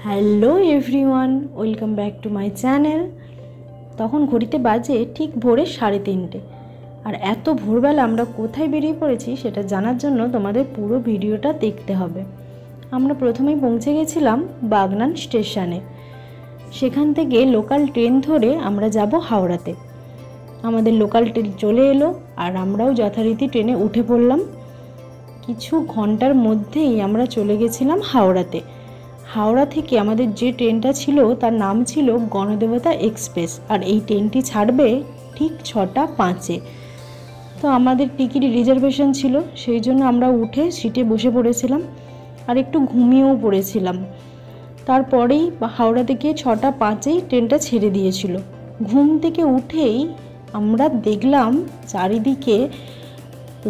Hello everyone, welcome back to my channel. তখন ঘড়িতে বাজে ঠিক ভোরে 3:30। আর এত ভোরবেলা আমরা কোথায় বেরিয়ে পড়েছি সেটা জানার জন্য তোমাদের পুরো ভিডিওটা দেখতে হবে। আমরা প্রথমেই পৌঁছে গেছিলাম বাগনান স্টেশনে। সেখান থেকে লোকাল ট্রেন ধরে আমরা যাব হাওড়াতে। আমাদের লোকাল ট্রেন চলে এলো আর আমরাও যথারীতি ট্রেনে উঠে পড়লাম। কিছু ঘন্টার মধ্যেই আমরা চলে গেছিলাম হাওড়াতে। হাওড়া থেকে আমাদের যে ট্রেনটা ছিল তার নাম ছিল গণদেবতা এক্সপ্রেস, আর এই ট্রেনটি ছাড়বে ঠিক 6:05। তো আমাদের টিকিট রিজার্ভেশন ছিল, সেই জন্য আমরা উঠে সিটে বসে পড়েছিলাম আর একটু ঘুমিয়েও পড়েছিলাম। তারপরেই হাওড়া থেকে 6:05 ট্রেনটা ছেড়ে দিয়েছিল। ঘুম থেকে উঠেই আমরা দেখলাম চারিদিকে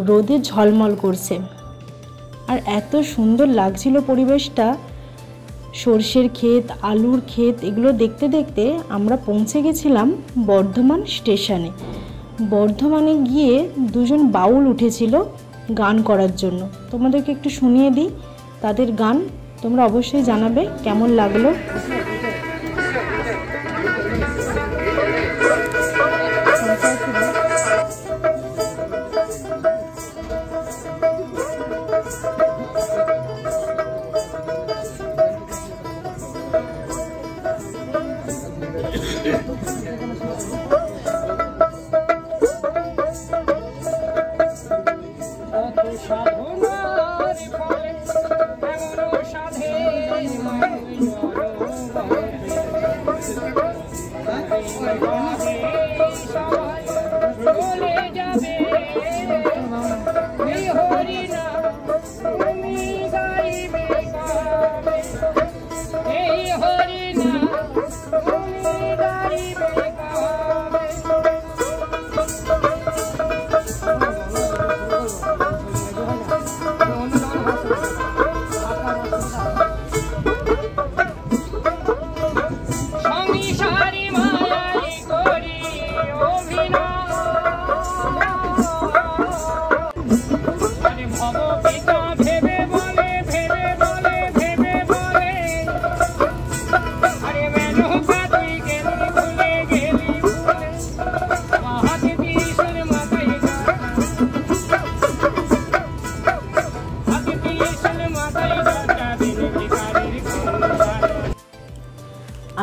রোদে ঝলমল করছে আর এত সুন্দর লাগছিল পরিবেশটা। সর্ষের ক্ষেত, আলুর ক্ষেত, এগুলো দেখতে দেখতে আমরা পৌঁছে গেছিলাম বর্ধমান স্টেশনে। বর্ধমানে গিয়ে দুজন বাউল উঠেছিল গান করার জন্য। তোমাদেরকে একটু শুনিয়ে দিই তাদের গান, তোমরা অবশ্যই জানাবে কেমন লাগলো।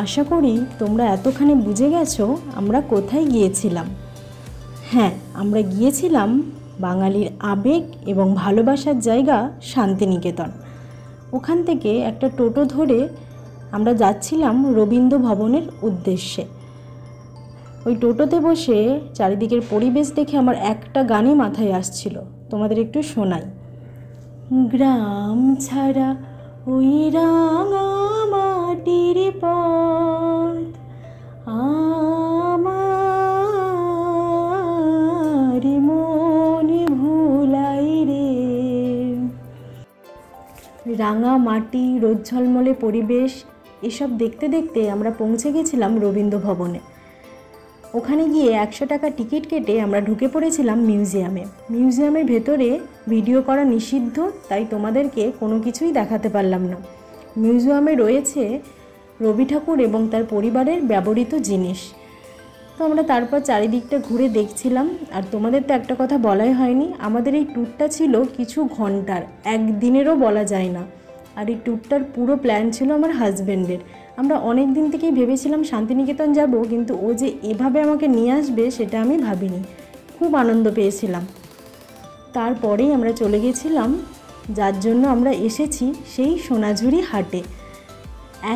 আশা করি তোমরা এতখানি বুঝে গেছো আমরা কোথায় গিয়েছিলাম। হ্যাঁ, আমরা গিয়েছিলাম বাঙালির আবেগ এবং ভালোবাসার জায়গা শান্তিনিকেতন। ওখান থেকে একটা টোটো ধরে আমরা যাচ্ছিলাম রবীন্দ্র ভবনের উদ্দেশ্যে। ওই টোটোতে বসে চারিদিকের পরিবেশ দেখে আমার একটা গানই মাথায় আসছিল, তোমাদের একটু শোনাই। গ্রাম ছাড়া ওই রাঙা মাটির পথ আমার মন ভুলাই রে। রাঙা মাটি, রোদ ঝলমলে পরিবেশ, এসব দেখতে দেখতে আমরা পৌঁছে গেছিলাম রবীন্দ্র ভবনে। ওখানে গিয়ে 100 টাকা টিকিট কেটে আমরা ঢুকে পড়েছিলাম মিউজিয়ামে। মিউজিয়ামের ভেতরে ভিডিও করা নিষিদ্ধ, তাই তোমাদেরকে কোনো কিছুই দেখাতে পারলাম না। মিউজিয়ামে রয়েছে রবি ঠাকুর এবং তার পরিবারের ব্যবহৃত জিনিস। তো আমরা তারপর চারিদিকটা ঘুরে দেখছিলাম। আর তোমাদের তো একটা কথা বলাই হয়নি, আমাদের এই ট্যুরটা ছিল কিছু ঘন্টার, একদিনেরও বলা যায় না। আর এই ট্যুরটার পুরো প্ল্যান ছিল আমার হাজব্যান্ডের। আমরা অনেক দিন থেকেই ভেবেছিলাম শান্তিনিকেতন যাব, কিন্তু ও যে এভাবে আমাকে নিয়ে আসবে সেটা আমি ভাবিনি। খুব আনন্দ পেয়েছিলাম। তারপরেই আমরা চলে গেছিলাম যার জন্য আমরা এসেছি, সেই সোনাঝুরি হাটে।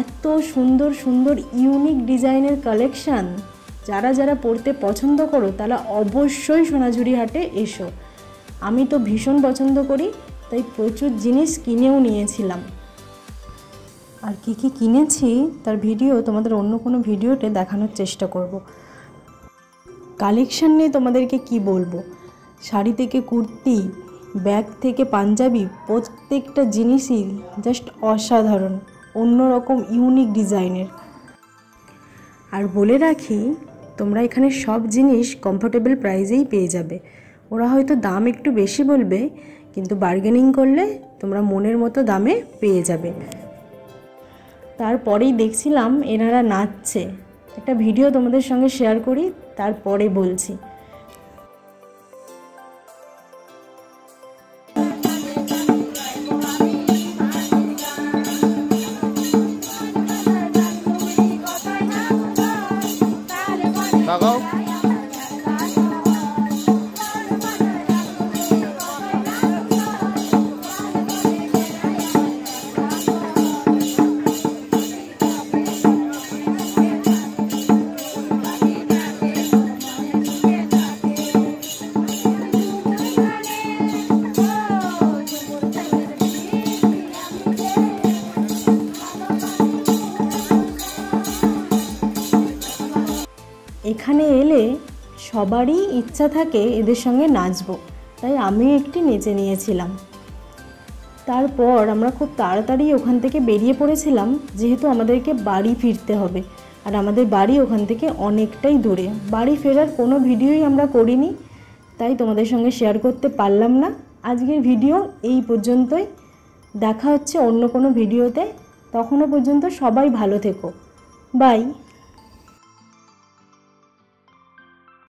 এত সুন্দর সুন্দর ইউনিক ডিজাইনের কালেকশান, যারা যারা পড়তে পছন্দ করো তারা অবশ্যই সোনাঝুরি হাটে এসো। আমি তো ভীষণ পছন্দ করি, তাই প্রচুর জিনিস কিনেও নিয়েছিলাম। আর কী কী কিনেছি তার ভিডিও তোমাদের অন্য কোনো ভিডিওতে দেখানোর চেষ্টা করব। কালেকশান নিয়ে তোমাদেরকে কি বলবো, শাড়ি থেকে কুর্তি, ব্যাগ থেকে পাঞ্জাবি, প্রত্যেকটা জিনিসই জাস্ট অসাধারণ, অন্যরকম ইউনিক ডিজাইনের। আর বলে রাখি, তোমরা এখানে সব জিনিস কমফোর্টেবল প্রাইসেই পেয়ে যাবে। ওরা হয়তো দাম একটু বেশি বলবে, কিন্তু বার্গেনিং করলে তোমরা মনের মতো দামে পেয়ে যাবে। তারপরেই দেখছিলাম এনারা নাচছে। একটা ভিডিও তোমাদের সঙ্গে শেয়ার করি, তারপরে বলছি। এখানে এলে সবারই ইচ্ছা থাকে এদের সঙ্গে নাচবো, তাই আমি একটি নেচে নিয়েছিলাম। তারপর আমরা খুব তাড়াতাড়ি ওখান থেকে বেরিয়ে পড়েছিলাম, যেহেতু আমাদেরকে বাড়ি ফিরতে হবে, আর আমাদের বাড়ি ওখান থেকে অনেকটাই দূরে। বাড়ি ফেরার কোনো ভিডিওই আমরা করিনি, তাই তোমাদের সঙ্গে শেয়ার করতে পারলাম না। আজকের ভিডিও এই পর্যন্তই, দেখা হচ্ছে অন্য কোনো ভিডিওতে। তখনও পর্যন্ত সবাই ভালো থেকো, বাই।